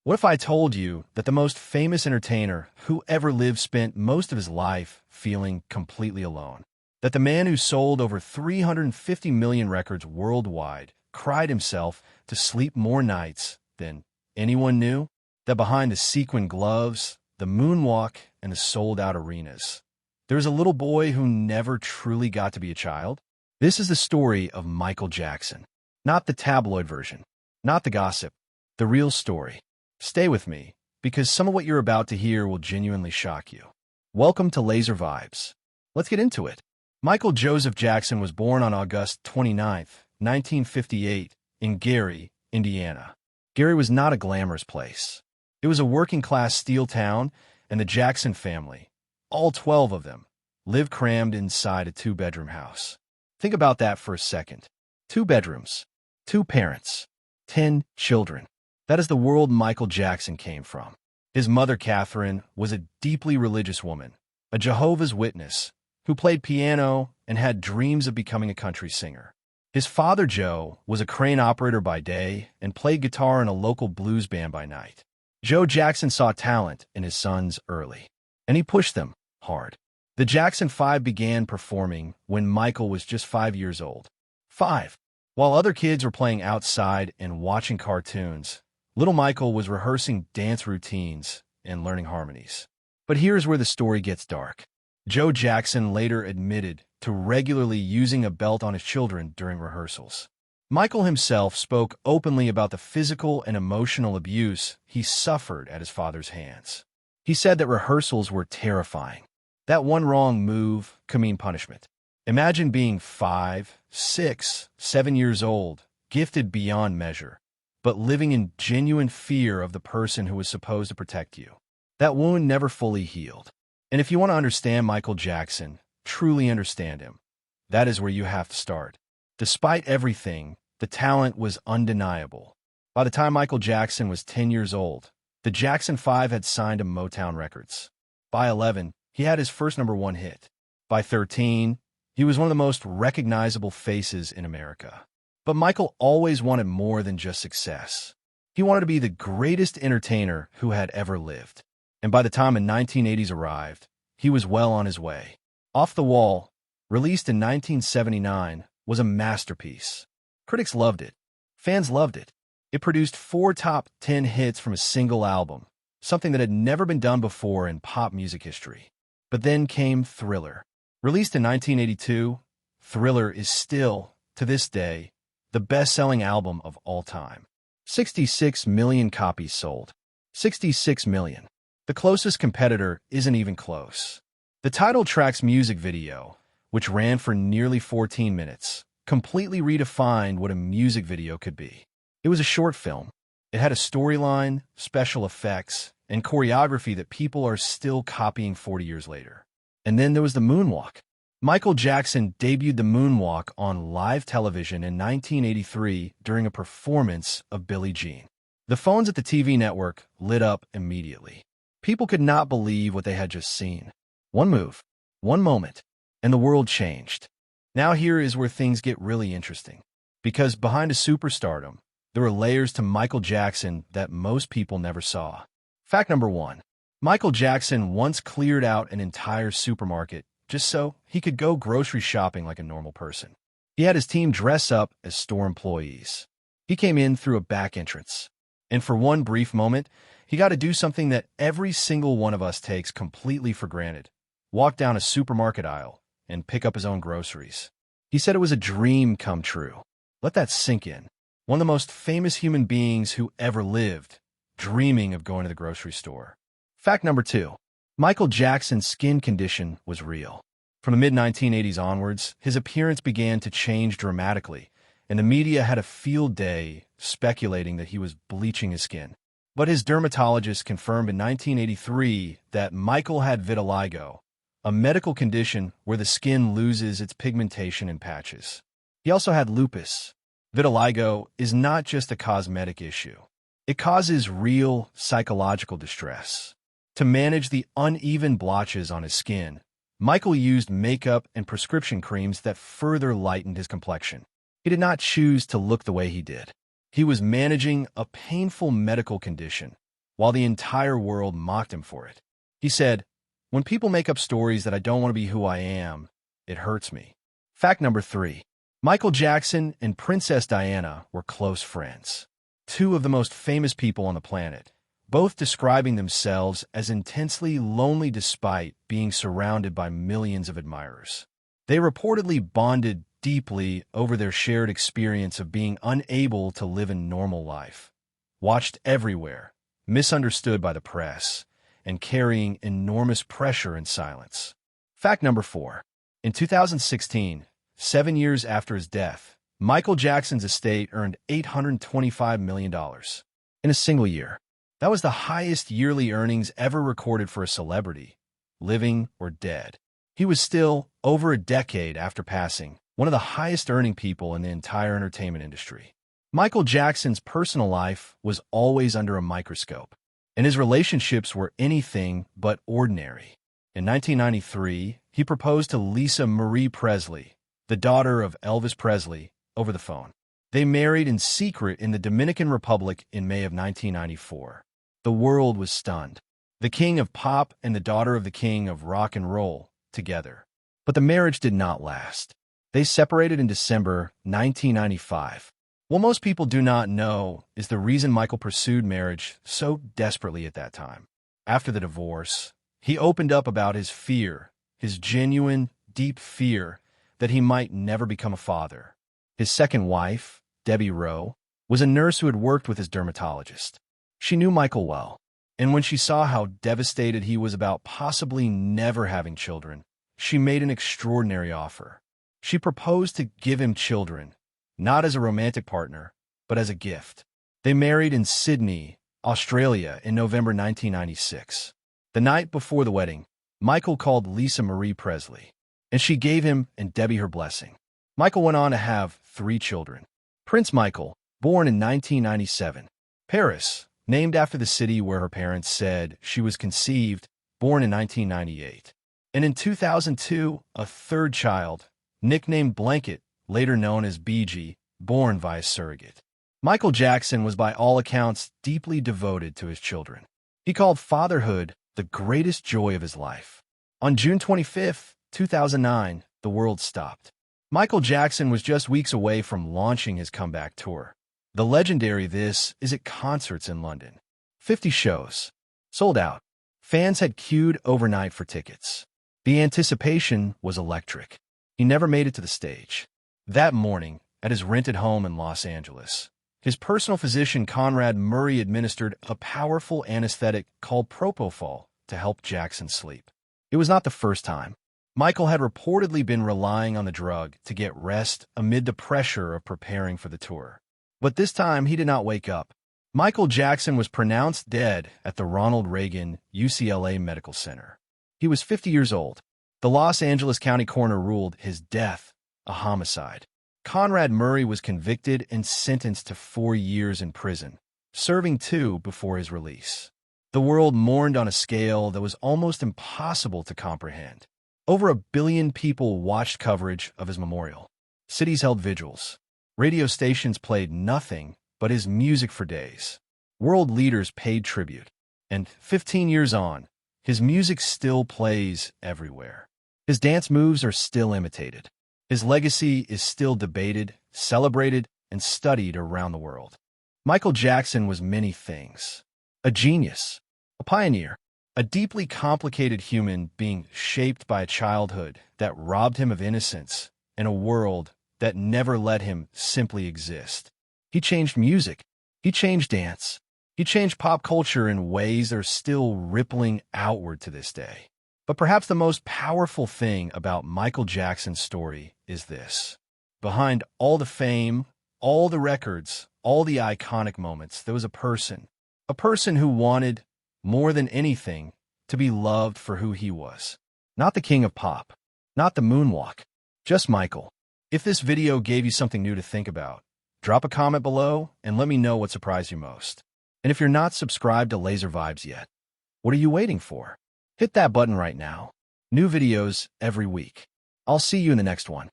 What if I told you that the most famous entertainer who ever lived spent most of his life feeling completely alone? That the man who sold over 350 million records worldwide cried himself to sleep more nights than anyone knew? That behind the sequin gloves, the moonwalk, and the sold-out arenas, there was a little boy who never truly got to be a child? This is the story of Michael Jackson. Not the tabloid version, not the gossip, the real story. Stay with me, because some of what you're about to hear will genuinely shock you. Welcome to Laser Vibes. Let's get into it. Michael Joseph Jackson was born on August 29, 1958, in Gary, Indiana. Gary was not a glamorous place. It was a working-class steel town, and the Jackson family, all 12 of them, lived crammed inside a two-bedroom house. Think about that for a second. 2 bedrooms, 2 parents, 10 children. That is the world Michael Jackson came from. His mother, Catherine, was a deeply religious woman, a Jehovah's Witness, who played piano and had dreams of becoming a country singer. His father, Joe, was a crane operator by day and played guitar in a local blues band by night. Joe Jackson saw talent in his sons early, and he pushed them hard. The Jackson 5 began performing when Michael was just 5 years old. 5. While other kids were playing outside and watching cartoons, little Michael was rehearsing dance routines and learning harmonies. But here's where the story gets dark. Joe Jackson later admitted to regularly using a belt on his children during rehearsals. Michael himself spoke openly about the physical and emotional abuse he suffered at his father's hands. He said that rehearsals were terrifying. That one wrong move could mean punishment. Imagine being 5, 6, 7 years old, gifted beyond measure, but living in genuine fear of the person who was supposed to protect you. That wound never fully healed. And if you want to understand Michael Jackson, truly understand him, that is where you have to start. Despite everything, the talent was undeniable. By the time Michael Jackson was 10 years old, the Jackson 5 had signed to Motown Records. By 11, he had his first #1 hit. By 13, he was one of the most recognizable faces in America. But Michael always wanted more than just success. He wanted to be the greatest entertainer who had ever lived. And by the time the 1980s arrived, he was well on his way. Off the Wall, released in 1979, was a masterpiece. Critics loved it. Fans loved it. It produced 4 top 10 hits from a single album, something that had never been done before in pop music history. But then came Thriller. Released in 1982, Thriller is still, to this day, the best-selling album of all time. 66 million copies sold. 66 million. The closest competitor isn't even close. The title track's music video, which ran for nearly 14 minutes, completely redefined what a music video could be. It was a short film. It had a storyline, special effects, and choreography that people are still copying 40 years later. And then there was the moonwalk. Michael Jackson debuted the moonwalk on live television in 1983 during a performance of Billie Jean. The phones at the TV network lit up immediately. People could not believe what they had just seen. One move, one moment, and the world changed. Now here is where things get really interesting. Because behind a superstardom, there were layers to Michael Jackson that most people never saw. Fact number 1. Michael Jackson once cleared out an entire supermarket just so he could go grocery shopping like a normal person. He had his team dress up as store employees. He came in through a back entrance. And for one brief moment, he got to do something that every single one of us takes completely for granted. Walk down a supermarket aisle and pick up his own groceries. He said it was a dream come true. Let that sink in. One of the most famous human beings who ever lived, dreaming of going to the grocery store. Fact number 2. Michael Jackson's skin condition was real. From the mid-1980s onwards, his appearance began to change dramatically, and the media had a field day speculating that he was bleaching his skin. But his dermatologist confirmed in 1983 that Michael had vitiligo, a medical condition where the skin loses its pigmentation in patches. He also had lupus. Vitiligo is not just a cosmetic issue. It causes real psychological distress. To manage the uneven blotches on his skin, Michael used makeup and prescription creams that further lightened his complexion. He did not choose to look the way he did. He was managing a painful medical condition, while the entire world mocked him for it. He said, "When people make up stories that I don't want to be who I am, it hurts me." Fact number 3. Michael Jackson and Princess Diana were close friends. Two of the most famous people on the planet, both describing themselves as intensely lonely despite being surrounded by millions of admirers. They reportedly bonded deeply over their shared experience of being unable to live a normal life, watched everywhere, misunderstood by the press, and carrying enormous pressure in silence. Fact number 4. In 2016, 7 years after his death, Michael Jackson's estate earned $825 million in a single year. That was the highest yearly earnings ever recorded for a celebrity, living or dead. He was still, over a decade after passing, one of the highest-earning people in the entire entertainment industry. Michael Jackson's personal life was always under a microscope, and his relationships were anything but ordinary. In 1993, he proposed to Lisa Marie Presley, the daughter of Elvis Presley, over the phone. They married in secret in the Dominican Republic in May of 1994. The world was stunned. The king of pop and the daughter of the king of rock and roll together. But the marriage did not last. They separated in December 1995. What most people do not know is the reason Michael pursued marriage so desperately at that time. After the divorce, he opened up about his fear, his genuine, deep fear that he might never become a father. His second wife, Debbie Rowe, was a nurse who had worked with his dermatologist. She knew Michael well, and when she saw how devastated he was about possibly never having children, she made an extraordinary offer. She proposed to give him children, not as a romantic partner, but as a gift. They married in Sydney, Australia in November 1996. The night before the wedding, Michael called Lisa Marie Presley, and she gave him and Debbie her blessing. Michael went on to have 3 children. Prince Michael, born in 1997. Paris, named after the city where her parents said she was conceived, born in 1998. And in 2002, a third child, nicknamed Blanket, later known as BG, born via surrogate. Michael Jackson was by all accounts deeply devoted to his children. He called fatherhood the greatest joy of his life. On June 25, 2009, the world stopped. Michael Jackson was just weeks away from launching his comeback tour. The legendary This Is It concerts in London. 50 shows. Sold out. Fans had queued overnight for tickets. The anticipation was electric. He never made it to the stage. That morning, at his rented home in Los Angeles, his personal physician Conrad Murray administered a powerful anesthetic called propofol to help Jackson sleep. It was not the first time. Michael had reportedly been relying on the drug to get rest amid the pressure of preparing for the tour. But this time, he did not wake up. Michael Jackson was pronounced dead at the Ronald Reagan UCLA Medical Center. He was 50 years old. The Los Angeles County coroner ruled his death a homicide. Conrad Murray was convicted and sentenced to 4 years in prison, serving 2 before his release. The world mourned on a scale that was almost impossible to comprehend. Over 1 billion people watched coverage of his memorial. Cities held vigils. Radio stations played nothing but his music for days. World leaders paid tribute. And 15 years on, his music still plays everywhere. His dance moves are still imitated. His legacy is still debated, celebrated, and studied around the world. Michael Jackson was many things. A genius, a pioneer, a deeply complicated human being shaped by a childhood that robbed him of innocence and a world that never let him simply exist. He changed music. He changed dance. He changed pop culture in ways that are still rippling outward to this day. But perhaps the most powerful thing about Michael Jackson's story is this. Behind all the fame, all the records, all the iconic moments, there was a person who wanted, more than anything, to be loved for who he was. Not the king of pop, not the moonwalk, just Michael. If this video gave you something new to think about, drop a comment below and let me know what surprised you most. And if you're not subscribed to Laser Vibes yet, what are you waiting for? Hit that button right now. New videos every week. I'll see you in the next one.